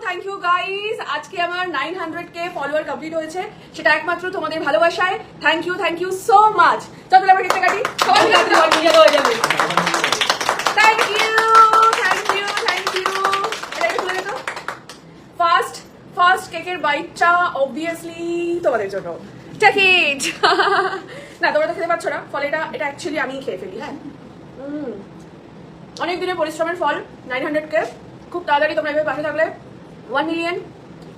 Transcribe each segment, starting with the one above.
Thank you guys. আজকে আমার 900k follower complete হয়েছে, সেটা একমাত্র তোমাদের ভালোবাসায়। Thank you so much. চলো আমরা কেটে কাটি, সবাই মিলে হয়ে যাবে। Thank you. এটা খুলে দে তো। ফার্স্ট কেকের বাইটটা অবভিয়াসলি তোমাদের জন্য। Take it. না তোমরা তো খেতে পারছো না, ফলে এটা অ্যাকচুয়ালি আমি খেয়ে ফেলি। হ্যাঁ, অনেক দিনের পরিশ্রমের ফল 900k। খুব তাড়াতাড়ি তোমরা এভাবে পাশে থাকলে 1 মিলিয়ন।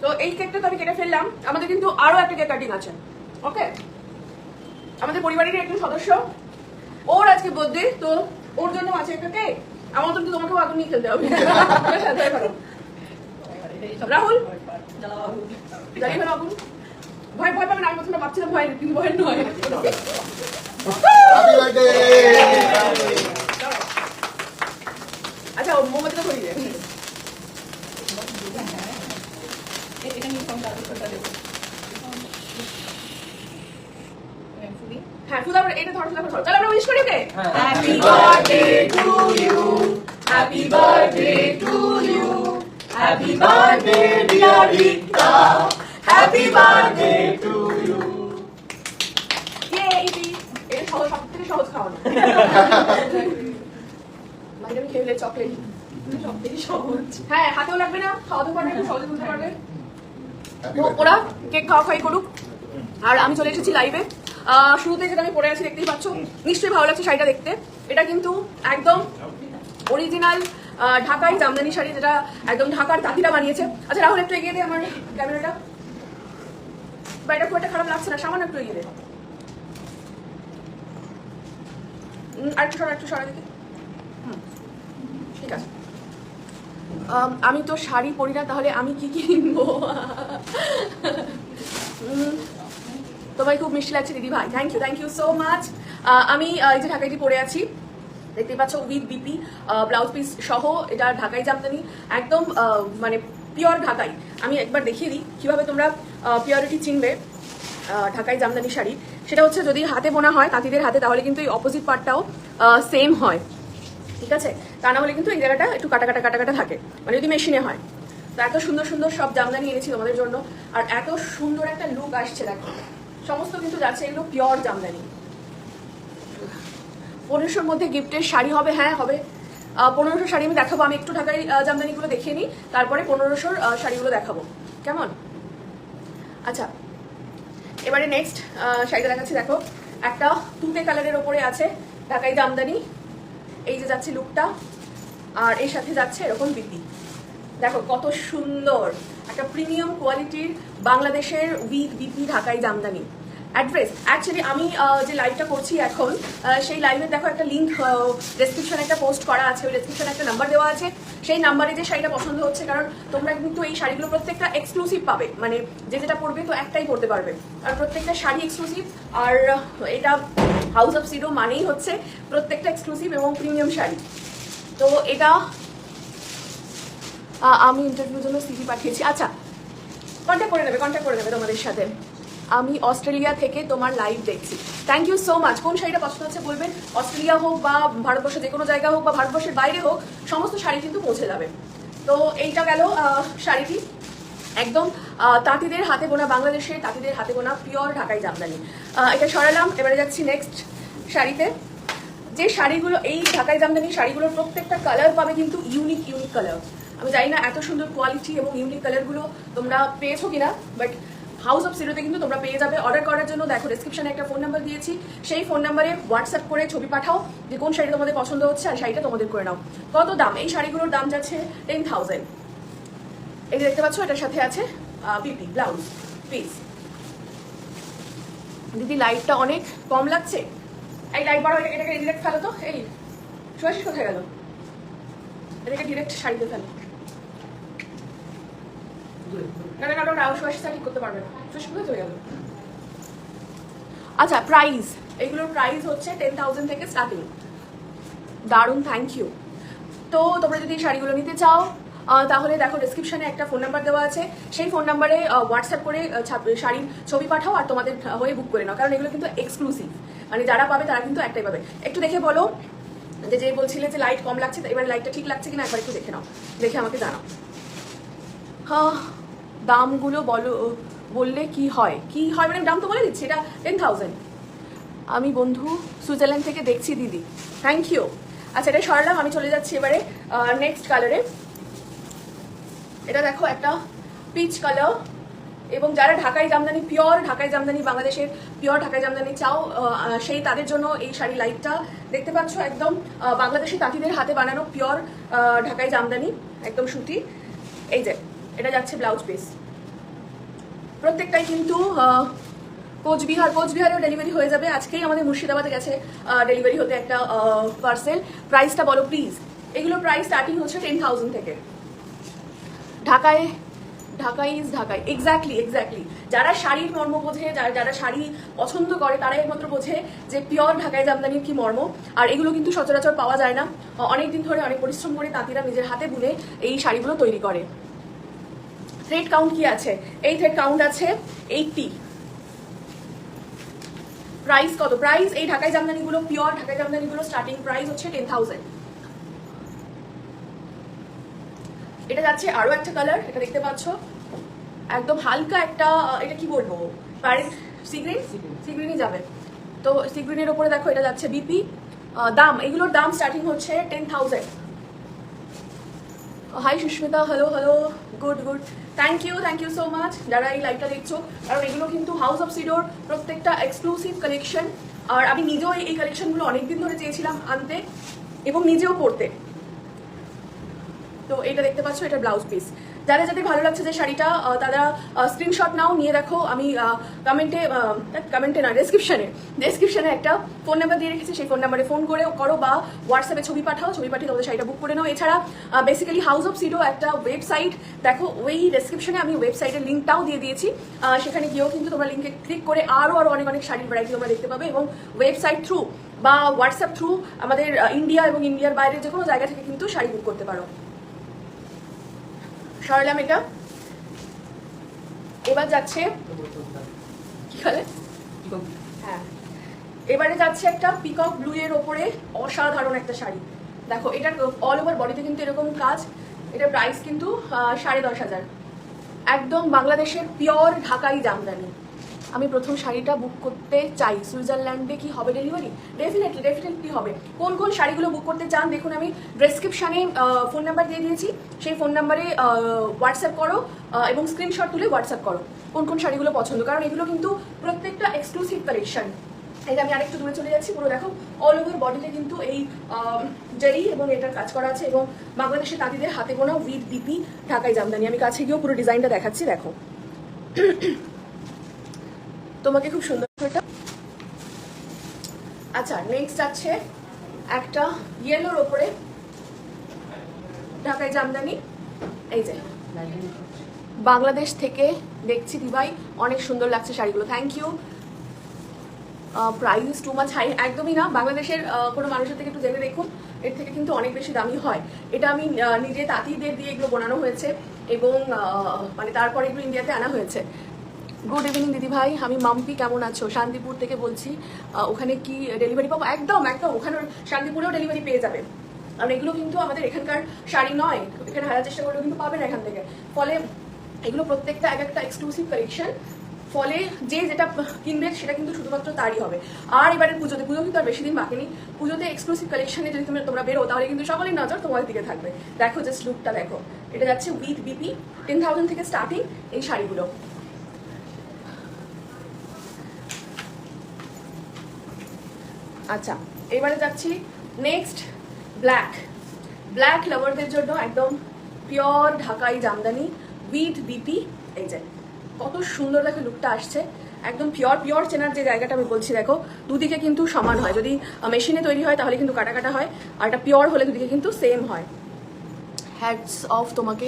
তো এই কেকটা তো আমি কেটে ফেললাম, আমাদের কিন্তু আরো একটা কেক কাটিং আছে। ওকে, আমাদের পরিবারেরই একজন সদস্য, ওর আজকে বার্থডে, তো ওর জন্য আছে একটা কেক। আমার মতন তো তোমাকেও আগুন নিয়ে খেলতে হবে। রাহুল জ্বালিয়ে ফেলো আগুন। ভয় পাবেন, আমি প্রথমে ভাবছিলাম ভয়, কিন্তু ভয় নয়। আচ্ছা মোমবাতিটা ধরিয়ে দে। হ্যাঁ ফুল এটা ধরো। চলো আমরা উইশ করি। Okay, happy birthday to you, happy birthday to you, happy birthday dear Rikta, happy birthday to you. এটা সবথেকে সহজ খাওয়ানো। মানে আমি খেয়ে চকলেট সহজ। হ্যাঁ, হাতেও লাগবে না, খাওয়াতে পারবে, একটু সহজে তুলতে পারবে। তো ওরা কেক খাওয়াই করুক, আর আমি চলে এসেছি লাইভে। শুরুতে যেটা আমি পরে আছি দেখতেই পাচ্ছ, নিশ্চয়ই ভালো লাগছে শাড়িটা দেখতে। এটা কিন্তু একদম অরিজিনাল ঢাকাই জামদানি শাড়ি, যেটা একদম ঢাকার তাঁতিরা বানিয়েছে। আচ্ছা রাহুল একটু এগিয়ে দে আমার ক্যামেরাটা, বা এটা খুব একটা খারাপ লাগছে না, সামান্য একটু এগিয়ে দে। আর একটু সরা দেখি। ঠিক আছে। আমি তো শাড়ি পরি না, তাহলে আমি কি কিনবো? তোমায় খুব মিষ্টি লাগছে দিদি ভাই। Thank you so much. আমি এই যে ঢাকাইটি পরে আছি, দেখতেই পাচ্ছ, উইথ বিপি ব্লাউজ পিস সহ। এটা ঢাকাই জামদানি, একদম মানে পিওর ঢাকাই। আমি একবার দেখিয়ে দিই কিভাবে তোমরা পিওরিটি চিনবে ঢাকাই জামদানি শাড়ি। সেটা হচ্ছে যদি হাতে বোনা হয় তাঁতিদের হাতে, তাহলে কিন্তু এই অপোজিট পার্টটাও সেম হয়, ঠিক আছে? তা না হলে কিন্তু এই জায়গাটা একটু কাটা থাকে, মানে যদি মেশিনে হয়। তো এত সুন্দর সব জামদানি এনেছি তোমাদের জন্য, আর এত সুন্দর একটা লুক আসছে দেখো। সমস্ত কিন্তু যাচ্ছে এগুলো পিওর জামদানি। 1500-র মধ্যে গিফটের শাড়ি হবে। হ্যাঁ হবে, 1500 শাড়ি আমি দেখাবো। আমি একটু ঢাকাই জামদানিগুলো দেখিয়ে নিই, তারপরে 1500-র শাড়িগুলো দেখাবো, কেমন? আচ্ছা, এবারে নেক্সট শাড়িটা দেখাচ্ছি। দেখো, একটা তুতে কালারের ওপরে আছে ঢাকাই জামদানি। এই যে যাচ্ছে লুকটা, আর এর সাথে যাচ্ছে এরকম বিপি। দেখো কত সুন্দর একটা প্রিমিয়াম কোয়ালিটির বাংলাদেশের উইথ বিপি ঢাকাই জামদানি। অ্যাড্রেস অ্যাকচুয়ালি আমি যে লাইভটা করছি এখন, সেই লাইভে দেখো একটা লিঙ্ক ডেসক্রিপশনে একটা পোস্ট করা আছে, ওই ডেসক্রিপশনে একটা নাম্বার দেওয়া আছে। সেই নাম্বারে যে শাড়িটা পছন্দ হচ্ছে, কারণ তোমরা কিন্তু এই শাড়িগুলো প্রত্যেকটা এক্সক্লুসিভ পাবে, মানে যেটা পরবে তো একটাই পরতে পারবে, আর প্রত্যেকটা শাড়ি এক্সক্লুসিভ। আর এটা হাউস অফ সিডো মানেই হচ্ছে প্রত্যেকটা এক্সক্লুসিভ এবং প্রিমিয়াম শাড়ি। তো এটা আমি ইন্টারভিউর জন্য সিভি পাঠিয়েছি। আচ্ছা, কন্ট্যাক্ট করে নেবে তোমাদের সাথে। আমি অস্ট্রেলিয়া থেকে তোমার লাইভ দেখছি। Thank you so much. কোন শাড়িটা পছন্দ হচ্ছে বলবেন, অস্ট্রেলিয়া হোক বা ভারতবর্ষের যে কোনো জায়গা হোক বা ভারতবর্ষের বাইরে হোক, সমস্ত শাড়ি কিন্তু পৌঁছে যাবে। তো এইটা গেল শাড়িটি, একদম তাঁতিদের হাতে বোনা, বাংলাদেশের তাঁতিদের হাতে বোনা পিওর ঢাকাই জামদানি। এটা সরালাম, এবারে যাচ্ছি নেক্সট শাড়িতে। যে শাড়িগুলো, এই ঢাকাই জামদানি শাড়িগুলোর প্রত্যেকটা কালার পাবে কিন্তু ইউনিক কালার। আমি জানি না এত সুন্দর কোয়ালিটি এবং ইউনিক কালারগুলো তোমরা পেয়েছো কিনা, বাট হাউস অফ সিডোতে কিন্তু তোমরা পেয়ে যাবে। অর্ডার করার জন্য দেখো ডেসক্রিপশনে একটা ফোন নাম্বার দিয়েছি, সেই ফোন নাম্বারে হোয়াটসঅ্যাপ করে ছবি পাঠাও যে কোন শাড়ি তোমাদের পছন্দ হচ্ছে, আর শাড়িটা তোমাদের করে নাও। কত দাম? এই শাড়িগুলোর দাম যাচ্ছে 10,000। এই যে দেখতে পাচ্ছ, এটার সাথে আছে বিপি ব্লাউজ পিস। দিদি লাইটটা অনেক কম লাগছে, এই লাইট বাড়ো, এটাকে ডিরেক্ট ফেলো তো। এই সুভাষিস কোথায় গেল? এটাকে ডিরেক্ট শাড়িতে ফেলো। না সুভাষিস ঠিক করতে পারবে না, সুভাষিস কোথায় চলে গেল? আচ্ছা, প্রাইস, এগুলোর প্রাইস হচ্ছে 10,000 থেকে স্টার্টিং। দারুণ, থ্যাংক ইউ। তো তোমরা যদি শাড়িগুলো নিতে চাও, তাহলে দেখো ডেসক্রিপশনে একটা ফোন নাম্বার দেওয়া আছে, সেই ফোন নাম্বারে হোয়াটসঅ্যাপ করে শাড়ির ছবি পাঠাও আর তোমাদের হয়ে বুক করে নাও, কারণ এগুলো কিন্তু এক্সক্লুসিভ, মানে যারা পাবে তারা কিন্তু একটাই পাবে। একটু দেখে বলো যে বলছিলে যে লাইট কম লাগছে, এবার লাইটটা ঠিক লাগছে কিনা একবার একটু দেখে নাও, দেখে আমাকে জানাও। হ্যাঁ, দামগুলো বললে কি হয় মানে দাম তো বলে দিচ্ছি, এটা 10,000। আমি বন্ধু সুইজারল্যান্ড থেকে দেখছি দিদি, থ্যাংক ইউ। আচ্ছা, এটা সরালাম, আমি চলে যাচ্ছি এবারে নেক্সট কালারে। এটা দেখো একটা পিচ কালার, এবং যারা ঢাকাই জামদানি, পিওর ঢাকাই জামদানি, বাংলাদেশের পিওর ঢাকাই জামদানি চাও, সেই তাদের জন্য এই শাড়ি লাইটটা দেখতে পাচ্ছ, একদম বাংলাদেশি তাঁতিদের হাতে বানানো পিওর ঢাকাই জামদানি, একদম সুতি। এই যে এটা যাচ্ছে ব্লাউজ পিস, প্রত্যেকটাই কিন্তু কোচবিহারেও ডেলিভারি হয়ে যাবে। আজকেই আমাদের মুর্শিদাবাদে গেছে ডেলিভারি হতে একটা পার্সেল। প্রাইসটা বলো প্লিজ। এগুলোর প্রাইস স্টার্টিং হচ্ছে 10,000 থেকে। ঢাকায় এক্স্যাক্টলি যারা শাড়ির মর্ম বোঝে, যারা শাড়ি পছন্দ করে, তারা একমাত্র বোঝে যে পিওর ঢাকাই জামদানির কি মর্ম। আর এগুলো কিন্তু সচরাচর পাওয়া যায় না, অনেকদিন ধরে অনেক পরিশ্রম করে তাঁতিরা নিজের হাতে বুনে এই শাড়িগুলো তৈরি করে। থ্রেড কাউন্ট কি আছে? এই থ্রেড কাউন্ট আছে 80। প্রাইস কত? প্রাইস এই ঢাকাই জামদানিগুলো, পিওর ঢাকাই জামদানিগুলো স্টার্টিং প্রাইস হচ্ছে 10,000। এটা যাচ্ছে আরো একটা কালার, এটা দেখতে পাচ্ছ, একদম হালকা একটা, এটা কি বলবো, সিগ্রিনই যাবে। তো সিগ্রিনের ওপরে দেখো এটা যাচ্ছে বিপি। দাম, এগুলোর দাম স্টার্টিং হচ্ছে 10,000। Hi Susmita, hello good thank you so much যারা এই লাইভটা দেখছো। কারণ এগুলো কিন্তু হাউস অফ সিডোর প্রত্যেকটা এক্সক্লুসিভ কালেকশন, আর আমি নিজেও এই কালেকশনগুলো অনেকদিন ধরে চেয়েছিলাম আনতে এবং নিজেও পড়তে। তো এটা দেখতে পাচ্ছ, এটা ব্লাউজ পিস। যাদের ভালো লাগছে যে শাড়িটা, তারা স্ক্রিনশট নাও, নিয়ে দেখো। আমি কমেন্টে না, ডেসক্রিপশনে একটা ফোন নাম্বার দিয়ে রেখেছি, সেই ফোন নাম্বারে ফোন করো বা হোয়াটসঅ্যাপে ছবি পাঠিয়ে তোমাদের শাড়িটা বুক করে নাও। এছাড়া বেসিক্যালি হাউস অফ সিডো একটা ওয়েবসাইট, দেখো ওই ডেসক্রিপশনে আমি ওয়েবসাইটের লিঙ্কটাও দিয়ে দিয়েছি। সেখানে গিয়েও কিন্তু তোমরা লিঙ্কে ক্লিক করে আরও অনেক শাড়ির ভ্যারাইটি তোমরা দেখতে পাবে, এবং ওয়েবসাইট থ্রু বা হোয়াটসঅ্যাপ থ্রু আমাদের ইন্ডিয়া এবং ইন্ডিয়ার বাইরে যে কোনো জায়গা থেকে কিন্তু শাড়ি বুক করতে পারো। সরালাম এটা। এবার যাচ্ছে কি বলে, হ্যাঁ, এবারে যাচ্ছে একটা পিকক ব্লু এর ওপরে অসাধারণ একটা শাড়ি। দেখো এটা অল ওভার বডিতে কিন্তু এরকম কাজ। এটা প্রাইস কিন্তু 10,500। একদম বাংলাদেশের পিওর ঢাকাই জামদানি। আমি প্রথম শাড়িটা বুক করতে চাই, সুইজারল্যান্ডে কি হবে ডেলিভারি? ডেফিনেটলি হবে। কোন শাড়িগুলো বুক করতে চান দেখুন, আমি ডেসক্রিপশানে ফোন নাম্বার দিয়ে দিয়েছি, সেই ফোন নাম্বারে হোয়াটসঅ্যাপ করো এবং স্ক্রিনশট তুলে হোয়াটসঅ্যাপ করো কোন শাড়িগুলো পছন্দ। কারণ এগুলো কিন্তু প্রত্যেকটা এক্সক্লুসিভ কালেকশন। এই যে আমি আরেকটু দূরে চলে যাচ্ছি, পুরো দেখো অল ওভার বডিতে কিন্তু এই জারি এবং এটার কাজ করা আছে, এবং বাংলাদেশের তাঁতিদের হাতে গোনা উইথ বিপি ঢাকাই জামদানি। আমি কাছে গিয়েও পুরো ডিজাইনটা দেখাচ্ছি, দেখো তোমাকে খুব সুন্দর এটা। আচ্ছা, নেক্সট আছে একটা ইয়েলোর ওপরে ঢাকাই জামদানি। এই যে বাংলাদেশ থেকে দেখছি দিভাই, অনেক সুন্দর লাগছে শাড়িগুলো, thank you. Price too much high? একদমই না। বাংলাদেশের কোনো মানুষের থেকে একটু জেনে দেখুন, এর থেকে কিন্তু অনেক বেশি দামি হয়। এটা আমি নিজে তাঁতিদের দিয়ে এগুলো বানানো হয়েছে, এবং মানে তারপরে এগুলো ইন্ডিয়াতে আনা হয়েছে। গুড ইভিনিং দিদি ভাই, আমি মাম্পি, কেমন আছো? শান্তিপুর থেকে বলছি। ওখানে কি ডেলিভারি পাবো? একদম ওখানে শান্তিপুরেও ডেলিভারি পেয়ে যাবে। আর এগুলো কিন্তু আমাদের এখানকার শাড়ি নয়, এখানে হারার চেষ্টা করলেও কিন্তু পাবেন এখান থেকে। ফলে এগুলো প্রত্যেকটা একটা এক্সক্লুসিভ কালেকশন, ফলে যেটা কিনবে সেটা কিন্তু শুধুমাত্র তারই হবে। আর এবারে পুজো কিন্তু আর বেশি দিন বাকি নেই। পুজোতে এক্সক্লুসিভ কালেকশনে যদি তোমরা বেরো, তাহলে কিন্তু সকলের নজর তোমার দিকে থাকবে। দেখো জাস্ট লুকটা দেখো, এটা যাচ্ছে উইথ বিপি, 10,000 থেকে স্টার্টিং এই শাড়িগুলো। আচ্ছা, এবারে যাচ্ছি নেক্সট ব্ল্যাক লাভারদের জন্য একদম পিওর ঢাকাই জামদানি উইথ বিপি। এই যে কত সুন্দর দেখো লুকটা আসছে, একদম পিওর চেনার যে জায়গাটা আমি বলছি, দেখো দুদিকে কিন্তু সমান হয়। যদি মেশিনে তৈরি হয় তাহলে কিন্তু কাটা হয়, আর এটা পিওর হলে দুদিকে কিন্তু সেম হয়। হ্যাটস অফ তোমাকে,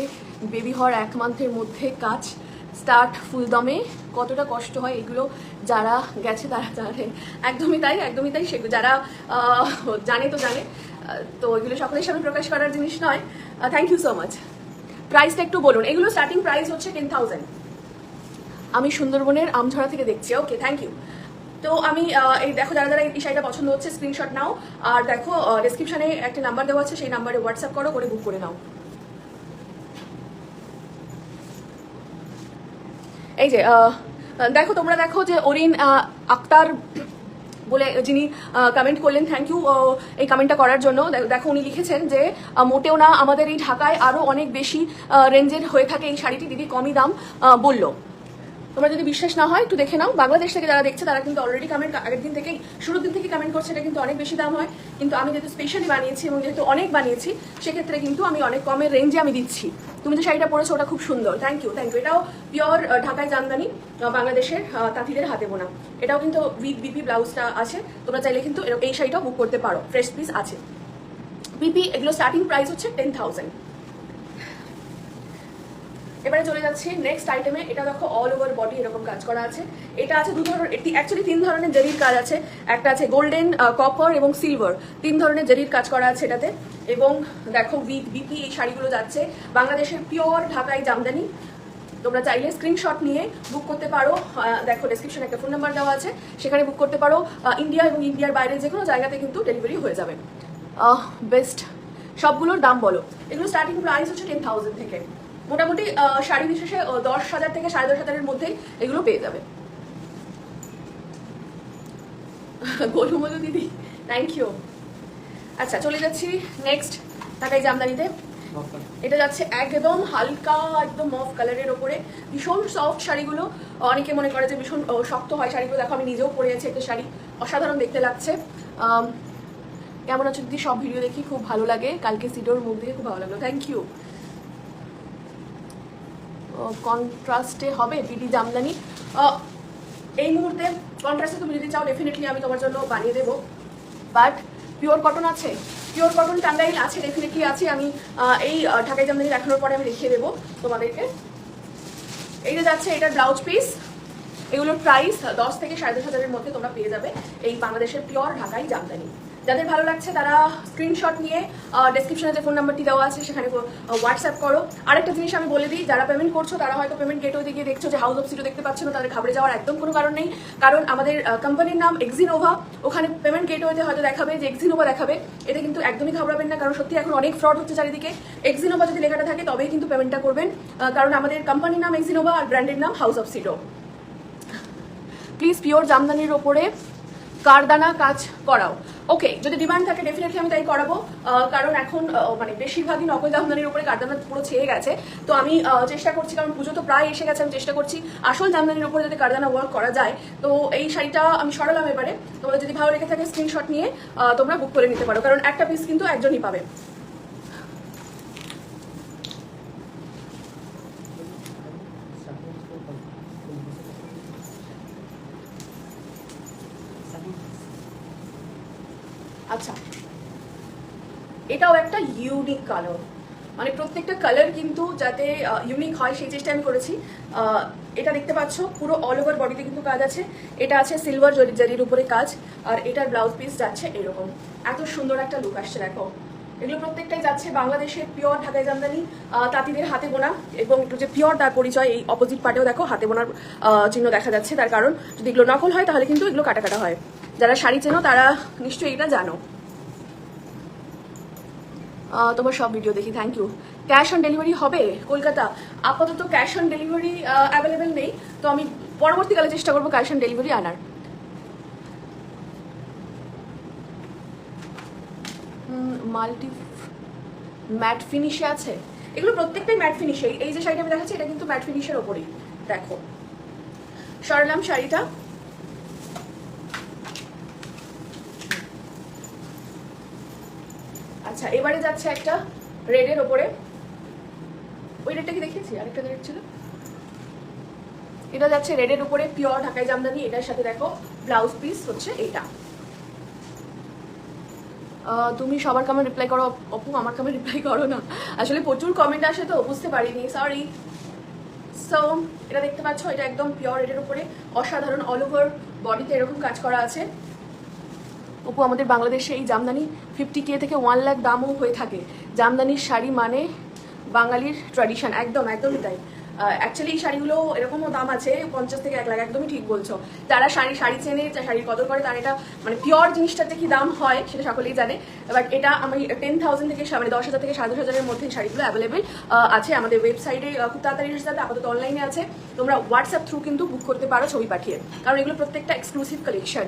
বেবি হওয়ার 1 মান্থের মধ্যে কাজ স্টার্ট ফুলদমে। কতটা কষ্ট হয় এগুলো যারা গেছে তারা জানে। একদমই তাই সেগুলো যারা জানে তো এগুলো সকলের সামনে প্রকাশ করার জিনিস নয়। Thank you so much. প্রাইসটা একটু বলুন। এগুলো স্টার্টিং প্রাইস হচ্ছে 10,000। আমি সুন্দরবনের আমঝরা থেকে দেখছি, ওকে থ্যাংক ইউ। তো আমি এই দেখো, যারা যারা এই শাড়িটা পছন্দ হচ্ছে স্ক্রিনশট নাও, আর দেখো ডেসক্রিপশনে একটা নাম্বার দেওয়া আছে, সেই নাম্বারে হোয়াটসঅ্যাপ করো, করে বুক করে নাও। এই যে দেখো, তোমরা দেখো যে অরিন আক্তার বলে যিনি কমেন্ট করলেন, থ্যাংক ইউ এই কমেন্টটা করার জন্য। দেখো উনি লিখেছেন যে মোটেও না, আমাদের এই ঢাকায় আরও অনেক বেশি রেঞ্জের হয়ে থাকে এই শাড়িটি, দিদি কমই দাম বললো। তোমরা যদি বিশ্বাস না হয় একটু দেখে নাও, বাংলাদেশ থেকে যারা দেখছে তারা কিন্তু অলরেডি কমেন্ট আগের দিন থেকেই, শুরুর দিন থেকে কমেন্ট করছে এটা কিন্তু অনেক বেশি দাম হয়, কিন্তু আমি যেহেতু স্পেশালি বানিয়েছি এবং যেহেতু অনেক বানিয়েছি, সেক্ষেত্রে কিন্তু আমি অনেক কমের রেঞ্জে আমি দিচ্ছি। তুমি যে শাড়িটা পরেছো ওটা খুব সুন্দর, থ্যাংক ইউ থ্যাংক ইউ। এটাও পিওর ঢাকায় জামদানি, বাংলাদেশের তাঁতিদের হাতে বোনা। এটাও কিন্তু উইথ বিপি ব্লাউজটা আছে, তোমরা চাইলে কিন্তু এই শাড়িটাও বুক করতে পারো, ফ্রেশ পিস আছে। বিপি এগুলো স্টার্টিং প্রাইস হচ্ছে 10,000। এবারে চলে যাচ্ছি নেক্সট আইটেমে। এটা দেখো অল ওভার বডি এরকম কাজ করা আছে। এটা আছে অ্যাকচুয়ালি 3 ধরনের জরির কাজ আছে। একটা আছে গোল্ডেন, কপার এবং সিলভার, 3 ধরনের জরির কাজ করা আছে এটাতে। এবং দেখো উইথ বিপি এই শাড়িগুলো যাচ্ছে, বাংলাদেশের পিওর ঢাকাই জামদানি। তোমরা চাইলে স্ক্রিনশট নিয়ে বুক করতে পারো, দেখো ডেসক্রিপশনে একটা ফোন নাম্বার দেওয়া আছে, সেখানে বুক করতে পারো। ইন্ডিয়া এবং ইন্ডিয়ার বাইরে যে কোনো জায়গাতে কিন্তু ডেলিভারি হয়ে যাবে। বেস্ট সবগুলোর দাম বলো। এগুলো স্টার্টিং প্রাইস হচ্ছে 10,000 থেকে, মোটামুটি শাড়ি বিশেষে 10,000 থেকে 10,500-এর মধ্যেই এগুলো পেয়ে যাবে। গোলুমলু দিদি, থ্যাংক ইউ। আচ্ছা, চলে যাচ্ছি নেক্সট ঢাকাই জামদানিতে। এটা যাচ্ছে একদম হালকা, একদম মফ কালারের ওপরে, ভীষণ সফট শাড়িগুলো। অনেকে মনে করে যে ভীষণ শক্ত হয় শাড়িগুলো, দেখো আমি নিজেও পরে আছি একটা শাড়ি, অসাধারণ দেখতে লাগছে। কেমন আছো দিদি? সব ভিডিও দেখি খুব ভালো লাগে, কালকে সিডোর মুখ দেখে খুব ভালো লাগলো, থ্যাংক ইউ। কন্ট্রাস্টে হবে বিডি জামদানি, এই মুহূর্তে কন্ট্রাস্টে তুমি যদি চাও ডেফিনেটলি আমি তোমার জন্য বানিয়ে দেবো, বাট পিওর কটন আছে, পিওর কটন টাঙ্গাইল আছে, ডেফিনেটলি আছে। আমি এই ঢাকাই জামদানি দেখানোর পরে আমি দেখিয়ে দেবো তোমাদেরকে। এই যে যাচ্ছে এটার ব্লাউজ পিস, এগুলোর প্রাইস 10 থেকে 10,500-এর মধ্যে তোমরা পেয়ে যাবে এই বাংলাদেশের পিওর ঢাকাই জামদানি। যাদের ভালো লাগছে তারা স্ক্রিনশট নিয়ে ডেসক্রিপশনে যে ফোন নাম্বারটি দেওয়া আছে সেখানে হোয়াটসঅ্যাপ করো। আরেকটা জিনিস আমি বলে দিই, যারা পেমেন্ট করছো তারা হয়তো পেমেন্ট গেটওয়ে গিয়ে দেখছো যে হাউস অফ সিটো দেখতে পাচ্ছ না, তাদের ঘাবড়ে যাওয়ার একদম কোনো কারণ নেই। কারণ আমাদের কোম্পানির নাম এক্সিনোভা, ওখানে পেমেন্ট গেটওয়েতে হয়তো দেখাবে যে এক্সিনোভা দেখাবে, এতে কিন্তু একদমই ঘাবড়াবেন না, কারণ সত্যি এখন অনেক ফ্রড হচ্ছে চারিদিকে। এক্সিনোভা যদি লেখাটা থাকে তবেই কিন্তু পেমেন্টটা করবেন, কারণ আমাদের কোম্পানির নাম এক্সিনোভা আর ব্র্যান্ডের নাম হাউস অফ সিটো। প্লিজ পিওর জামদানির ওপরে কারদানা কাজ করাও। ওকে, যদি ডিমান্ড থাকে ডেফিনেটলি আমি তাই করাবো, কারণ এখন মানে বেশিরভাগই নকল জামদানির উপরে কারদানা পুরো ছেয়ে গেছে। তো আমি চেষ্টা করছি, কারণ পুজো তো প্রায় এসে গেছে, আমি চেষ্টা করছি আসল জামদানির উপরে যদি কারদানা ওয়ার্ক করা যায়। তো এই শাড়িটা আমি সরালাম এবারে, তোমাদের যদি ভালো লেগে থাকে স্ক্রিনশট নিয়ে তোমরা বুক করে নিতে পারো, কারণ একটা পিস কিন্তু একজনই পাবে। আচ্ছা, এটাও একটা ইউনিক কালার, মানে প্রত্যেকটা কালার কিন্তু যাতে ইউনিক হয় সেই চেষ্টা আমি করেছি। এটা দেখতে পাচ্ছ পুরো অল ওভার বডিতে কিন্তু কাজ আছে। এটা আছে সিলভার জরির উপরে কাজ, আর এটার ব্লাউজ পিস যাচ্ছে এরকম। এত সুন্দর একটা লুক আসছে দেখো। এগুলো প্রত্যেকটাই যাচ্ছে বাংলাদেশের পিওর ঢাকাই জামদানি, তাঁতিদের হাতে বোনা। এবং একটু যে পিওর তার পরিচয়, এই অপোজিট পার্টেও দেখো হাতে বোনার চিহ্ন দেখা যাচ্ছে। তার কারণ যদি এগুলো নকল হয় তাহলে কিন্তু এগুলো কাটা কাটা হয়। যারা শাড়ি চেনো তারা নিশ্চয়ই এটা জানো। তোমার সব ভিডিও দেখি, thank you. Cash on delivery হবে কলকাতা? আপাতত ক্যাশ অন ডেলিভারি অ্যাভেলেবেল নেই, তো আমি পরবর্তীকালে চেষ্টা করবো ক্যাশ অন ডেলিভারি আনার। মাল্টি ম্যাট ফিনিশে আছে, এগুলো প্রত্যেকটাই ম্যাট ফিনিশে। এই যে শাড়িটা আমি দেখাচ্ছি এটা কিন্তু ম্যাট ফিনিশের ওপরেই। দেখো সরালাম শাড়িটা, আচ্ছা এবারে যাচ্ছে একটা রেডের ওপরে। ওই রেডটা কি দেখিয়েছি? আরেকটা রেড ছিল, এটা যাচ্ছে রেডের উপরে পিওর ঢাকাই জামদানি। এটার সাথে দেখো ব্লাউজ পিস হচ্ছে এটা। তুমি সবার কমেন্ট রিপ্লাই করো অপু, আমার কমেন্ট রিপ্লাই করো না, আসলে প্রচুর কমেন্ট আসে তো বুঝতে পারিনি, সরি। সো এটা দেখতে পাচ্ছ, এটা একদম পিওর রেডের উপরে, অসাধারণ অল ওভার বডিতে এরকম কাজ করা আছে। অপু, আমাদের বাংলাদেশে এই জামদানি 50K থেকে 1 লাখ দামও হয়ে থাকে। জামদানির শাড়ি মানে বাঙালির ট্র্যাডিশন, একদমই তাই। অ্যাকচুয়ালি এই শাড়িগুলো এরকমও দাম আছে 50 থেকে 1 লাখ, একদমই ঠিক বলছো। যারা শাড়ি চেনে, শাড়ির কদর করে, তারা এটা মানে পিওর জিনিসটাতে কি দাম হয় সেটা সকলেই জানে। বাট এটা আমি 10,000 থেকে মানে 10,000 থেকে 10,500-এর মধ্যে শাড়িগুলো অ্যাভেলেবেল আছে আমাদের ওয়েবসাইটে, খুব তাড়াতাড়ি এসে যাবে। আপাতত অনলাইনে আছে, তোমরা হোয়াটসঅ্যাপ থ্রু কিন্তু বুক করতে পারো ছবি পাঠিয়ে, কারণ এগুলো প্রত্যেকটা এক্সক্লুসিভ কালেকশন।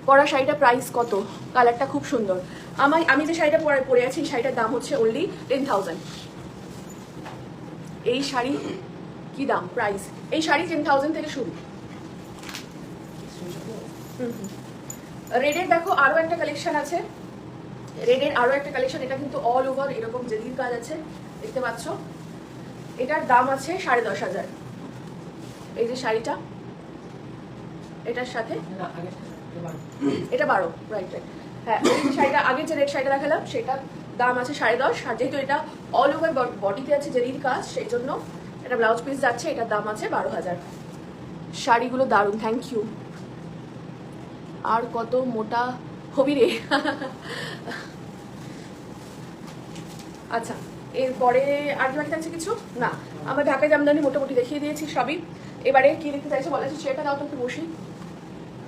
পরা শাড়িটা প্রাইস কত? কালারটা খুব সুন্দর। আমি যে শাড়িটা পরে আছি এই শাড়িটার দাম হচ্ছে অনলি 10,000। এই শাড়ি কি দাম, প্রাইস? এই শাড়ি 10,000 থেকে শুরু। রেডের দেখো আরো একটা কালেকশন আছে, রেডের আরো একটা কালেকশন। এটা কিন্তু অল ওভার এরকম জেরির কাজ আছে, দেখতে পাচ্ছ। এটার দাম আছে 10,500। এই যে শাড়িটা, এটার সাথে এটা 12, রাইট রাইট, হ্যাঁ। এই শাড়িটা আগের যে রেড শাড়িটা দেখালাম সেটার দাম আছে 10.5, আর যেহেতু এটা অল ওভার বডিতে আছে জেরির কাজ, সেই জন্য এটা ব্লাউজ পিস যাচ্ছে, এটার দাম আছে 12,000। শাড়িগুলো দারুণ, থ্যাংক ইউ। আর কত মোটা হবি রে। আচ্ছা, এরপরে আর কি বাকি থাকছে কিছু না। আমার ঢাকায় জামদানি মোটামুটি দেখিয়ে দিয়েছি সবই। এবারে কি দেখতে চাইছো বলা, চেয়ারটা দাও তো একটু বসি,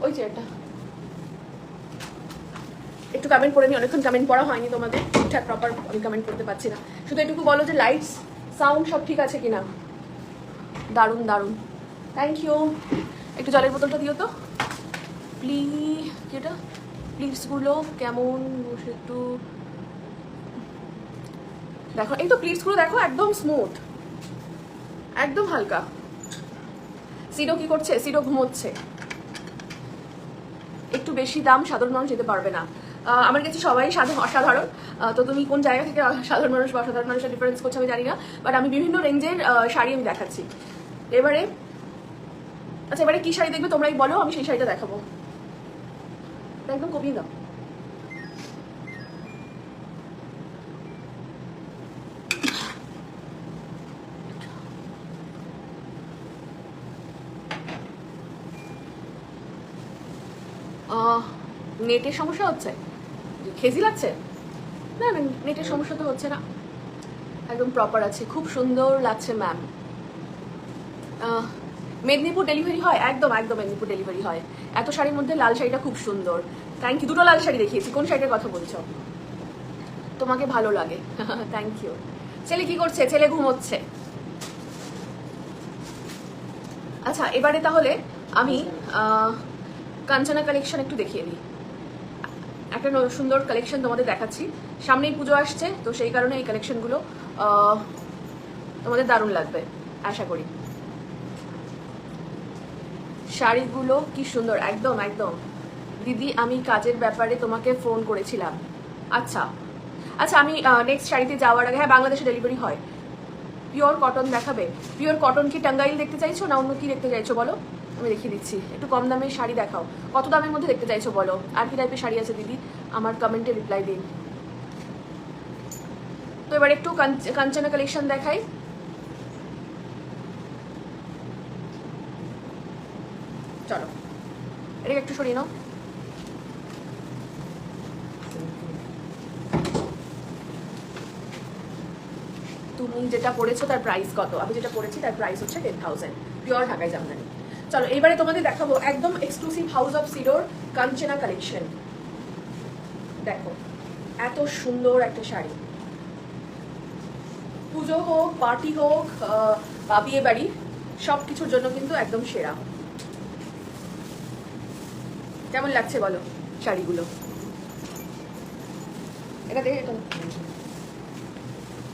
ওই চেয়ারটা। একটু কমেন্ট করে নি, অনেকক্ষণ কমেন্ট পড়া হয়নি তোমাদের, ঠিকঠাক প্রপার আমি কমেন্ট করতে পারছি না। শুধু এটুকু বলো যে লাইটস সাউন্ড সব ঠিক আছে কিনা। দারুণ দারুণ, থ্যাংক ইউ। একটু জলের বোতলটা দিও তো প্লিজ। যেটা প্লিটসগুলো কেমন বসে একটু দেখো, এই তো প্লিটসগুলো দেখো, একদম স্মুথ, একদম হালকা। সিডো কি করছে? সিডো ঘুমোচ্ছে। একটু বেশি দাম সাধারণ মানুষ যেতে পারবে না। আমার কাছে সবাই অসাধারণ, তো তুমি কোন জায়গা থেকে সাধারণ মানুষ বা অসাধারণ মানুষের ডিফারেন্স করছে আমি জানি না, বাট আমি বিভিন্ন রেঞ্জের শাড়ি আমি দেখাচ্ছি। এবারে আচ্ছা, এবারে কি শাড়ি দেখবে তোমরাই বলো, আমি সেই শাড়িটা দেখাবো। একদম কমিয়ে দাও। নেটের সমস্যা হচ্ছে, খেজি লাগছে? না না, নেটের সমস্যা তো হচ্ছে না, একদম প্রপার আছে, খুব সুন্দর লাগছে ম্যাম। মেদিনীপুর ডেলিভারি হয়? একদম একদম মেদিনীপুর ডেলিভারি হয়। এত শাড়ির মধ্যে লাল শাড়িটা খুব সুন্দর, থ্যাংক ইউ। দুটো লাল শাড়ি দেখিয়েছি, কোন শাড়িটার কথা বলছো? তোমাকে ভালো লাগে, থ্যাংক ইউ। ছেলে কি করছে? ছেলে ঘুমোচ্ছে। আচ্ছা, এবারে তাহলে আমি কাঞ্চনা কালেকশন একটু দেখিয়ে দিই। একটা সুন্দর কালেকশন তোমাদের দেখাচ্ছি, সামনেই পুজো আসছে, তো সেই কারণে এই কালেকশনগুলো তোমাদের দারুণ লাগবে আশা করি। শাড়িগুলো কি সুন্দর, একদম একদম। দিদি, আমি কাজের ব্যাপারে তোমাকে ফোন করেছিলাম। আচ্ছা আচ্ছা, আমি নেক্সট শাড়িতে যাওয়ার আগে, হ্যাঁ বাংলাদেশে ডেলিভারি হয়। পিওর কটন দেখাবে? পিওর কটন কি টাঙ্গাইল দেখতে চাইছো না অন্য কি দেখতে চাইছো বলো, আমি দেখিয়ে দিচ্ছি। একটু কম দামের শাড়ি দেখাও, কত দামের মধ্যে দেখতে চাইছো বলো। আর কি টাইপের শাড়ি আছে দিদি, আমার কমেন্টে রিপ্লাই দিন। তো এবার একটু কাঞ্চনা কালেকশন দেখাই। চলো, এটাকে একটু সরিয়ে নাও। তুমি যেটা পড়েছো তার প্রাইস কত? আমি যেটা পড়েছি তার প্রাইস হচ্ছে 10,000, পিওর ঢাকায় জামদানি। চলো এবারে তোমাদের দেখাবো একদম exclusive house of Sidr Kanchana collection. দেখো এত সুন্দর একটা শাড়ি, পুজো হোক, পার্টি হোক, বিয়ে বাড়ি, সব কিছুর জন্য কিন্তু একদম সেরা। কেমন লাগছে বলো শাড়িগুলো? এটা দেখে,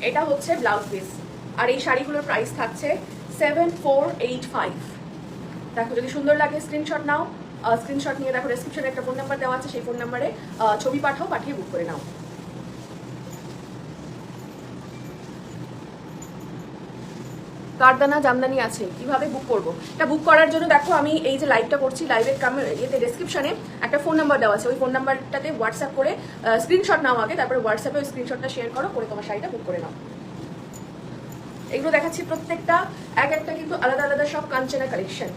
এটা হচ্ছে ব্লাউজ পিস, আর এই শাড়িগুলোর প্রাইস থাকছে 7,485। দেখো, যদি সুন্দর লাগে স্ক্রিনশট নাও, স্ক্রিনশট নিয়ে দেখো ডেসক্রিপশনে একটা ফোন নাম্বার দেওয়া আছে, সেই ফোন নাম্বারে ছবি পাঠাও, পাঠিয়ে বুক করে নাও। কারদানা জামদানি আছে, কিভাবে বুক করবো? এটা বুক করার জন্য দেখো, আমি এই যে লাইভটা করছি, লাইভের ইয়েতে ডেসক্রিপশনে একটা ফোন নাম্বার দেওয়া আছে, ওই ফোন নাম্বারটাতে হোয়াটসঅ্যাপ করে স্ক্রিনশট নাও আগে, তারপরে হোয়াটসঅ্যাপে ওই স্ক্রিনশটটা শেয়ার করো, করে তোমার শাড়িটা বুক করে নাও। এগুলো দেখাচ্ছি প্রত্যেকটা এক একটা কিন্তু আলাদা আলাদা সব কাঞ্চনা কালেকশন।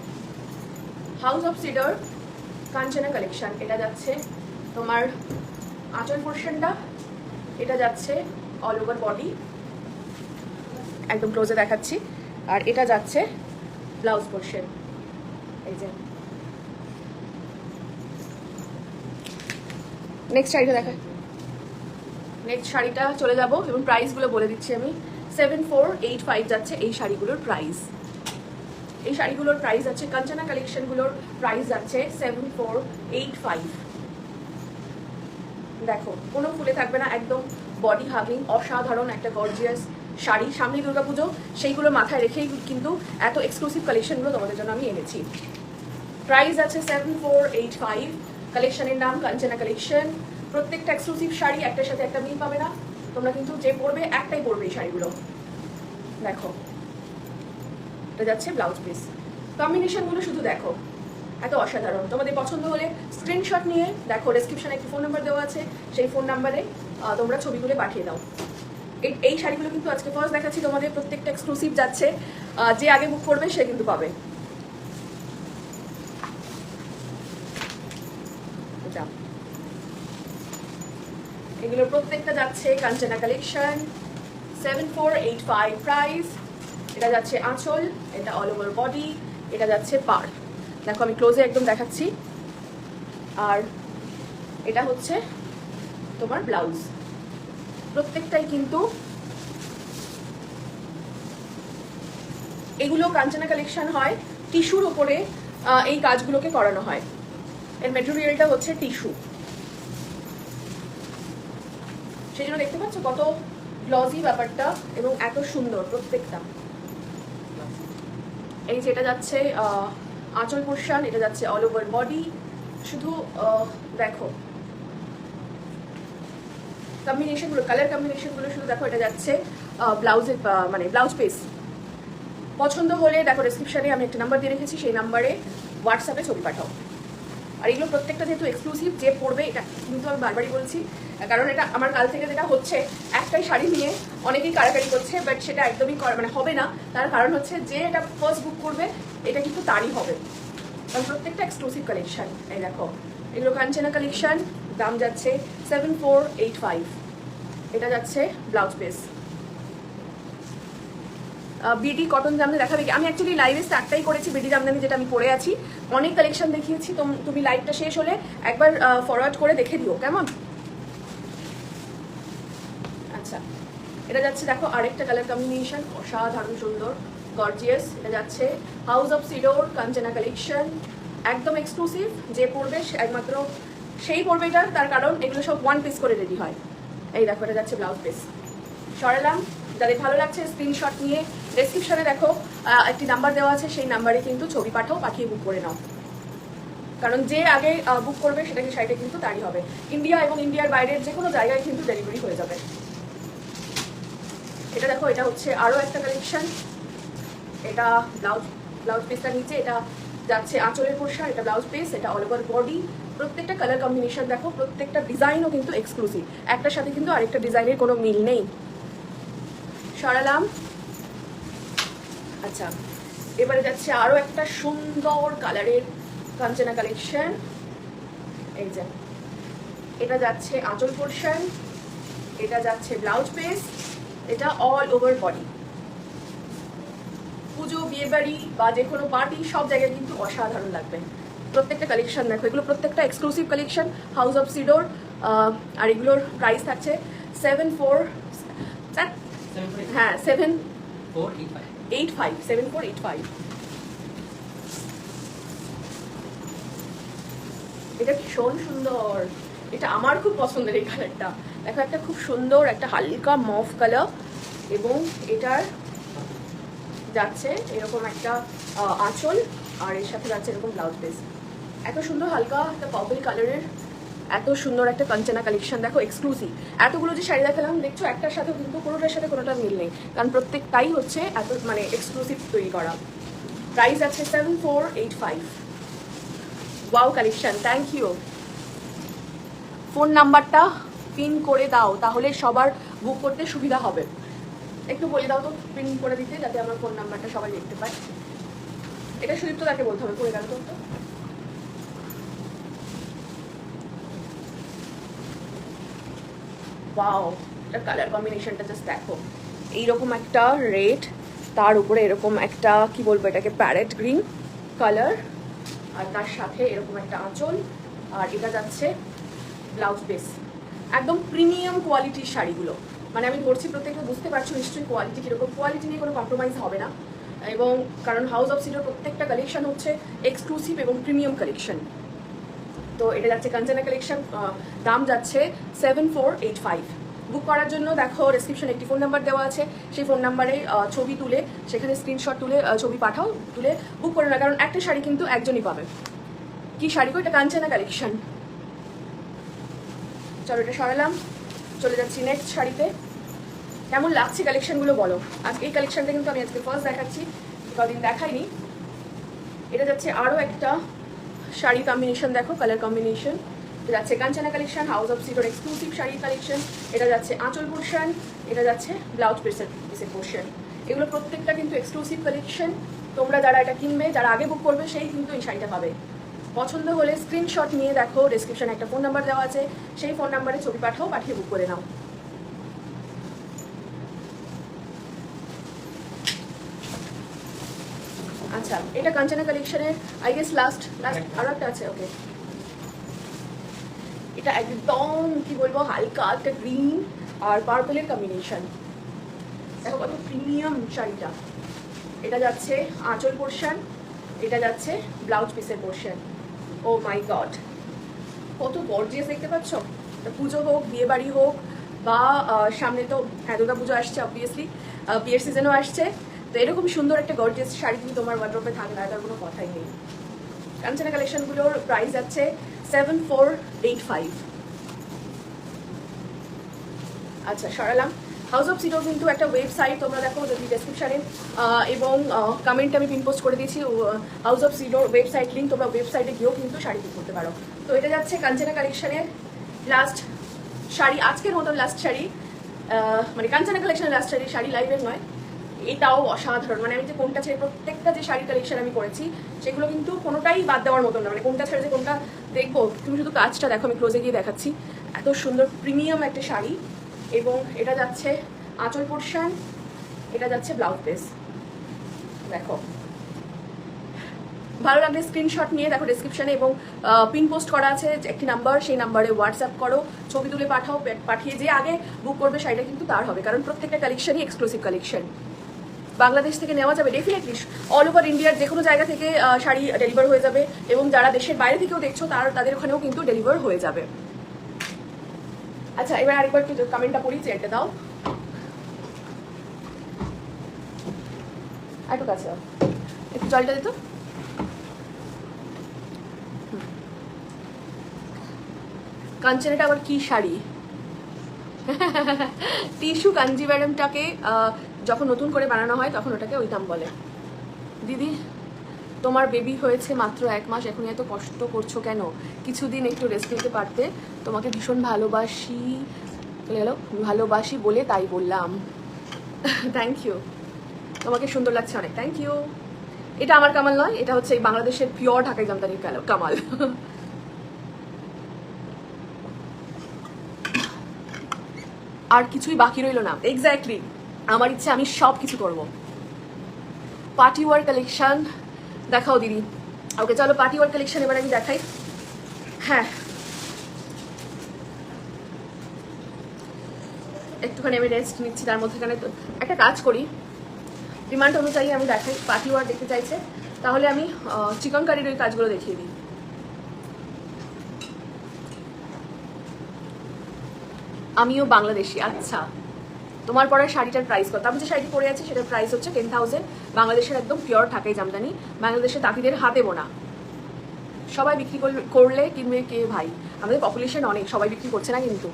হাউস অফ সিডর কাঞ্চনা কালেকশন, এটা যাচ্ছে তোমার আঁচল পোর্শনটা, এটা যাচ্ছে অল ওভার বডি, একদম ক্লোজে দেখাচ্ছি। আর এটা যাচ্ছে ব্লাউজ পোর্শন। এই যে নেক্সট শাড়িটা দেখায়। নেক্সট শাড়িটা চলে যাব এবং প্রাইসগুলো বলে দিচ্ছি আমি। 7485 যাচ্ছে এই শাড়িগুলোর প্রাইস। এই শাড়িগুলোর প্রাইস আছে, কাঞ্চনা কালেকশনগুলোর প্রাইস যাচ্ছে 7485। দেখো কোনো ফুলে থাকবে না, একদম বডি হাগিং অসাধারণ একটা গর্জিয়াস শাড়ি। সামনে দুর্গাপুজো, সেইগুলো মাথায় রেখেই কিন্তু এত এক্সক্লুসিভ কালেকশনগুলো তোমাদের জন্য আমি এনেছি। প্রাইস আছে 7485। কালেকশনের নাম কাঞ্চনা কালেকশন। প্রত্যেকটা এক্সক্লুসিভ শাড়ি একটার সাথে একটা মিল পাবে না, তোমরা কিন্তু যে পরবে একটাই পরবে এই শাড়িগুলো। দেখো এটা যাচ্ছে ব্লাউজ পিস, কম্বিনেশনগুলো শুধু দেখো এত অসাধারণ। তোমাদের পছন্দ হলে স্ক্রিনশট নিয়ে দেখো, ডেসক্রিপশনে একটি ফোন নাম্বার দেওয়া আছে, সেই ফোন নাম্বারে তোমরা ছবিগুলো পাঠিয়ে দাও। এই শাড়িগুলো কিন্তু আজকে ফার্স্ট দেখাচ্ছি তোমাদের, প্রত্যেকটা এক্সক্লুসিভ যাচ্ছে, যে আগে বুক করবে সে কিন্তু পাবে। এগুলোর প্রত্যেকটা যাচ্ছে কাঞ্চনা কালেকশন, 7485 প্রাইস। এটা যাচ্ছে আঁচল, এটা অল ওভার বডি, এটা যাচ্ছে পাড়। দেখো আমি ক্লোজে একদম দেখাচ্ছি। আর এটা হচ্ছে তোমার ব্লাউজ। প্রত্যেকটাই কিন্তু এগুলো কাঞ্চনা কালেকশন হয়, টিস্যুর ওপরে এই কাজগুলোকে করানো হয়। এর মেটেরিয়ালটা হচ্ছে টিস্যু, সেই জন্য দেখতে পাচ্ছ কত গ্লজি ব্যাপারটা এবং এত সুন্দর প্রত্যেকটা। এই যে এটা যাচ্ছে আঁচল পোর্শন, এটা যাচ্ছে অল ওভার বডি। শুধু দেখো কম্বিনেশনগুলো, কালার কম্বিনেশনগুলো শুধু দেখো। এটা যাচ্ছে ব্লাউজের মানে ব্লাউজ পিস। পছন্দ হলে দেখো ডেসক্রিপশনে আমি একটা নাম্বার দিয়ে রেখেছি, সেই নাম্বারে হোয়াটসঅ্যাপে ছবি পাঠাও। আর এগুলো প্রত্যেকটা যেহেতু এক্সক্লুসিভ, যে পড়বে এটা কিন্তু আমি বারবারই বলছি, কারণ এটা আমার কাল থেকে যেটা হচ্ছে, একটাই শাড়ি নিয়ে অনেকেই কারাকারি করছে, বাট সেটা একদমই মানে হবে না। তার কারণ হচ্ছে যে এটা ফার্স্ট বুক করবে এটা কিন্তু তারই হবে, কারণ প্রত্যেকটা এক্সক্লুসিভ কালেকশন। এই দেখো এগুলো কাঞ্চনা কালেকশন, দাম যাচ্ছে 7485। এটা যাচ্ছে blouse piece. BD cotton Jamdani দেখাবে কি? আমি অ্যাকচুয়ালি লাইভে স্টার্টটাই করেছি বিডি জামদানি, যেটা আমি পরে আছি। অনেক কালেকশন দেখিয়েছি, তুমি লাইভটা শেষ হলে একবার ফরওয়ার্ড করে দেখে দিও, কেমন? আচ্ছা এটা যাচ্ছে দেখো আরেকটা কালার কম্বিনেশন, অসাধারণ সুন্দর গর্জিয়াস। এটা যাচ্ছে house of Sidr Kanchana collection, একদম এক্সক্লুসিভ। যে পরবে একমাত্র সেই পরবে এটা, তার কারণ এগুলো সব ওয়ান পিস করে রেডি হয়। এই দেখো এটা যাচ্ছে ব্লাউজ পিস। সরালাম, যাদের ভালো লাগছে স্ক্রিনশট নিয়ে ডেসক্রিপশনে দেখো একটি নাম্বার দেওয়া আছে, সেই নাম্বারে কিন্তু ছবি পাঠাও, পাঠিয়ে বুক করে নাও। কারণ যে আগে বুক করবে সেটাকে শাড়িটা কিন্তু তারই হবে। ইন্ডিয়া এবং ইন্ডিয়ার বাইরের যে কোনো জায়গায় কিন্তু ডেলিভারি হয়ে যাবে। এটা দেখো এটা হচ্ছে আরও একটা কালেকশন। এটা ব্লাউজ পিসটার নিচে এটা যাচ্ছে আঁচলের পোর্শন, এটা ব্লাউজ পিস, এটা অল ওভার বডি। প্রত্যেকটা কালার কম্বিনেশন দেখো, প্রত্যেকটা ডিজাইনও কিন্তু এক্সক্লুসিভ, একটার সাথে কিন্তু আরেকটা ডিজাইনের কোনো মিল নেই। সরালাম। আচ্ছা এবারে যাচ্ছে আরও একটা সুন্দর কালারের কাঞ্চনা কালেকশন। এই যে এটা যাচ্ছে আঁচল পোর্শন, এটা যাচ্ছে ব্লাউজ পিস, এটা অল ওভার বডি। পুজো, বিয়ে বাড়ি বা যে কোনো পার্টি সব জায়গায় কিন্তু অসাধারণ লাগবে। প্রত্যেকটা কালেকশন দেখো, এগুলো প্রত্যেকটা exclusive collection, house of Sidor. আর এগুলোর প্রাইস থাকছে 7485। এটা ভীষণ সুন্দর, এটা আমার খুব পছন্দের এই কালারটা। দেখো একটা খুব সুন্দর একটা হালকা মফ কালার, এবং এটার যাচ্ছে এরকম একটা আঁচল, আর এর সাথে যাচ্ছে এরকম ব্লাউজ পিস। এত সুন্দর হালকা একটা পার্পল কালারের এত সুন্দর একটা কাঞ্চনা কালেকশন দেখো, এক্সক্লুসিভ। এতগুলো যে শাড়ি দেখালাম দেখছো, একটার সাথে কিন্তু কোনোটার সাথে কোনোটা মিল নেই, কারণ প্রত্যেকটাই হচ্ছে এত মানে এক্সক্লুসিভ তৈরি করা। প্রাইস আছে 7485। Wow collection, thank you. Phone নাম্বারটা পিন করে দাও, তাহলে সবার বুক করতে সুবিধা হবে। একটু বলে দাও তো পিন করে দিতে, যাতে আমার ফোন নাম্বারটা সবাই দেখতে পায়। এটা সুদীপ্ত তাকে বলতে হবে, করে গেল তো। ওয়াও, এটা কালার কম্বিনেশনটা জাস্ট দেখো, এইরকম একটা রেড তার উপরে এরকম একটা কি বলবো এটাকে প্যারেট গ্রিন কালার, আর তার সাথে এরকম একটা আঁচল, আর এটা যাচ্ছে ব্লাউজ পিস। একদম প্রিমিয়াম কোয়ালিটির শাড়িগুলো, মানে আমি ধরছি প্রত্যেকটা বুঝতে পারছো নিশ্চয়ই কোয়ালিটি কীরকম। কোয়ালিটি নিয়ে কোনো কম্প্রোমাইজ হবে না, এবং কারণ হাউস অফ সিডোর প্রত্যেকটা কালেকশন হচ্ছে এক্সক্লুসিভ এবং প্রিমিয়াম কালেকশন। তো এটা যাচ্ছে কাঞ্চনা কালেকশন, দাম যাচ্ছে 7485। বুক করার জন্য দেখো ডেসক্রিপশনে একটি ফোন নাম্বার দেওয়া আছে, সেই ফোন নাম্বারে ছবি তুলে সেখানে স্ক্রিনশট তুলে ছবি পাঠাও, তুলে বুক করে না, কারণ একটা শাড়ি কিন্তু একজনই পাবে। কি শাড়ি গো, এটা কাঞ্চনা কালেকশন। চলো এটা সরালাম, চলে যাচ্ছি নেক্সট শাড়িতে। কেমন লাগছে কালেকশনগুলো বলো। আজকে এই কালেকশনটা কিন্তু আমি আজকে ফার্স্ট দেখাচ্ছি, কদিন দেখাইনি। এটা যাচ্ছে আরও একটা শাড়ি কম্বিনেশন, দেখো কালার কম্বিনেশন। এটা যাচ্ছে Kanchana collection, house of Sidr exclusive sari collection. এটা যাচ্ছে আঁচল পোর্শন, এটা যাচ্ছে ব্লাউজ পিসের পোর্শন। এগুলো প্রত্যেকটা কিন্তু এক্সক্লুসিভ কালেকশন। তোমরা যারা এটা কিনবে, যারা আগে বুক করবে, সেই কিন্তু এই শাড়িটা পাবে। পছন্দ হলে স্ক্রিনশট নিয়ে দেখো, ডেসক্রিপশনে একটা ফোন নাম্বার দেওয়া আছে, সেই ফোন নাম্বারে ছবি পাঠাও, পাঠিয়ে বুক করে নাও। আচ্ছা, এটা কাঞ্চনা কালেকশনের আই গেস লাস্ট আরো একটা আছে। ওকে, এটা একদম কি বলবো হালকা একটা গ্রিন আর পার্পলের কম্বিনেশন। দেখো কত প্রিমিয়াম শাড়িটা। এটা যাচ্ছে আঁচল পোর্শন, এটা যাচ্ছে ব্লাউজ পিসের পোর্শন। ও মাই গড, কত গর্জিয়াস দেখতে পাচ্ছ। পুজো হোক, বিয়ে বাড়ি হোক, বা সামনে তো হ্যাঁ দুর্গা পুজো আসছে, অবভিয়াসলি বিয়ের সিজনও আসছে, তো এরকম সুন্দর একটা গর্জিয়াস শাড়ি কিন্তু তোমার ওয়ার্ড্রোবে থাকবে না, তার কোনো কথাই নেই। কাঞ্চনা কালেকশনগুলোর প্রাইস যাচ্ছে 7485। আচ্ছা সরালাম। হাউস অফ সিডোর কিন্তু একটা ওয়েবসাইট, তোমরা দেখো যদি ডেসক্রিপশানে এবং কমেন্টে আমি পিন পোস্ট করে দিয়েছি house of Sidr website link, তোমরা ওয়েবসাইটে গিয়েও কিন্তু শাড়ি বুক করতে পারো। তো এটা যাচ্ছে কাঞ্চনা কালেকশনের লাস্ট শাড়ি, আজকের মতো লাস্ট শাড়ি, মানে কাঞ্চনা কালেকশনের লাস্ট শাড়ি লাইভের নয়। এটাও অসাধারণ, মানে আমি যে কোনটা ছেড়ে প্রত্যেকটা যে শাড়ি কালেকশন আমি করেছি সেগুলো কিন্তু কোনোটাই বাদ দেওয়ার মতো না, মানে কোনটা ছেড়ে যে কোনটা দেখবো। তুমি শুধু কাজটা দেখো, আমি ক্লোজে গিয়ে দেখাচ্ছি। এত সুন্দর প্রিমিয়াম একটা শাড়ি, এবং এটা যাচ্ছে আঁচল পোর্শন, এটা যাচ্ছে ব্লাউজ পিস। দেখো ভালো লাগলে স্ক্রিনশট নিয়ে দেখো ডেসক্রিপশনে, এবং পিন পোস্ট করা আছে একটি নাম্বার, সেই নাম্বারে হোয়াটসঅ্যাপ করো, ছবি তুলে পাঠাও, পাঠিয়ে যে আগে বুক করবে শাড়িটা কিন্তু তার হবে, কারণ প্রত্যেকটা কালেকশনই এক্সক্লুসিভ কালেকশন। বাংলাদেশ থেকে নেওয়া যাবে ডেফিনেটলি, অল ওভার ইন্ডিয়ার যে কোনো জায়গা থেকে শাড়ি ডেলিভার হয়ে যাবে, এবং যারা দেশের বাইরে থেকেও দেখছো তাদের ওখানেও কিন্তু ডেলিভার হয়ে যাবে। আচ্ছা এবার আরেকবার একটু কমেন্টটা পড়ি, চেয়ারটা দাও একটু কাছে, একটু জলটা দিত। কাঞ্চনাটা আবার কি শাড়ি? টিস্যু কাঞ্জিভারমটাকে যখন নতুন করে বানানো হয় তখন ওটাকে ওই দাম বলে। দিদি তোমার বেবি হয়েছে মাত্র 1 মাস, এখন এত কষ্ট করছো কেন? কিছুদিন একটু রেস্ট নিতে পারতে। তোমাকে ভীষণ ভালোবাসি বলে তাই বললাম। থ্যাংক ইউ, তোমাকে সুন্দর লাগছে অনেক, থ্যাংক ইউ। এটা আমার কামাল নয়, এটা হচ্ছে এই বাংলাদেশের পিওর ঢাকাই জামদানির কামাল। আর কিছুই বাকি রইল না। এক্স্যাক্টলি, আমার ইচ্ছে আমি সব কিছু করবো। পার্টি ওয়ার কালেকশন দেখাও দিদি। ওকে চলো পার্টি ওয়ার কালেকশন এবার আমি দেখাই। হ্যাঁ একটুখানি আমি রেস্ট নিচ্ছি, তার মধ্যেখানে তো একটা কাজ করি, ডিমান্ড অনুযায়ী আমি দেখাই। পার্টি ওয়ার দেখতে চাইছে, তাহলে আমি চিকন কারির ওই কাজগুলো দেখিয়ে দিই। আমিও বাংলাদেশি। আচ্ছা তোমার পরে শাড়িটার প্রাইস কত? আমি যে শাড়িটি পরে আছি সেটার প্রাইস হচ্ছে 10,000। বাংলাদেশের একদম পিওর ঢাকাই জামদানি, বাংলাদেশের তাঁতিদের হাতে বোনা। সবাই বিক্রি করলে কিনবে কে ভাই? আমাদের পপুলেশন অনেক, সবাই বিক্রি করছে না কিন্তু।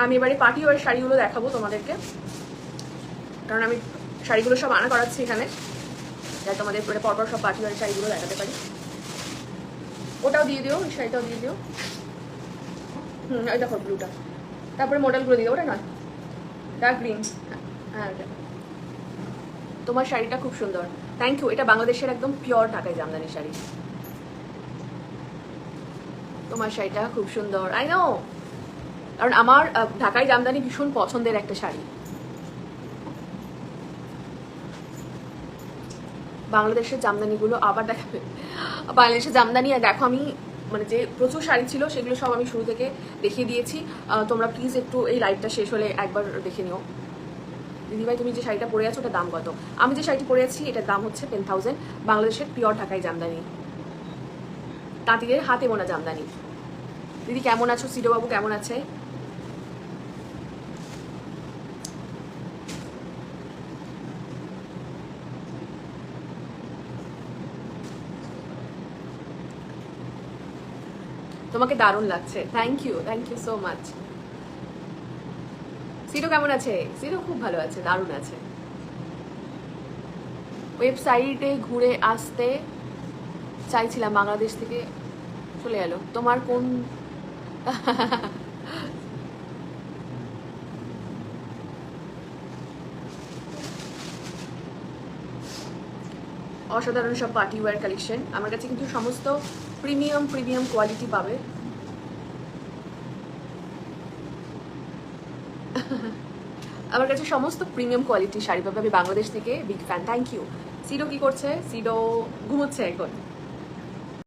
আমি এবারে পার্টি ওয়ার শাড়িগুলো দেখাবো তোমাদেরকে, কারণ আমি শাড়িগুলো সব আনা করাচ্ছি এখানে, যাতে তোমাদের পরপর সব পার্টি ওয়ার শাড়িগুলো দেখাতে পারি। ওটাও দিয়ে দিও, ওই শাড়িটাও দিয়ে দিও। ওই দেখো ব্লুটা, তারপরে মডেলগুলো দিয়ে দিও। ওটা নয়, ডার্ক গ্রিন। হ্যাঁ ওটা। তোমার শাড়িটা খুব সুন্দর, থ্যাংক ইউ। এটা বাংলাদেশের একদম পিওর ঢাকাই জামদানি শাড়ি। তোমার শাড়িটা খুব সুন্দর, আই নো, কারণ আমার ঢাকাই জামদানি ভীষণ পছন্দের একটা শাড়ি। বাংলাদেশের জামদানিগুলো আবার দেখাবে, বাংলাদেশের জামদানি। আর দেখো আমি মানে যে প্রচুর শাড়ি ছিল সেগুলো সব আমি শুরু থেকে দেখিয়ে দিয়েছি। তোমরা প্লিজ একটু এই লাইভটা শেষ হলে একবার দেখে নিও। দিদিভাই তুমি যে শাড়িটা পরে আছো ওটার দাম কত? আমি যে শাড়িটি পরে আছি এটার দাম হচ্ছে 10,000, বাংলাদেশের পিওর ঢাকাই জামদানি, তাঁতিদের হাতে বোনা জামদানি। দিদি কেমন আছো? সিডো বাবু কেমন আছে? তোমাকে দারুণ লাগছে, থ্যাংক ইউ সো মাচ। সিডো কেমন আছে? সিডো খুব ভালো আছে, দারুণ আছে। ওয়েবসাইটে ঘুরে আসতে চাইছিলাম, বাংলাদেশ থেকে চলে এলো। তোমার কোন অসাধারণ সব পার্টি ওয়্যার কালেকশন আমার কাছে, কিন্তু সমস্ত প্রিমিয়াম কোয়ালিটি পাবে। আমার কাছে সমস্ত প্রিমিয়াম কোয়ালিটির শাড়ি পাবে। আমি বাংলাদেশ থেকে বিগ ফ্যান, থ্যাংক ইউ। সিডো কি করছে? সিডো ঘুমোচ্ছে এখন।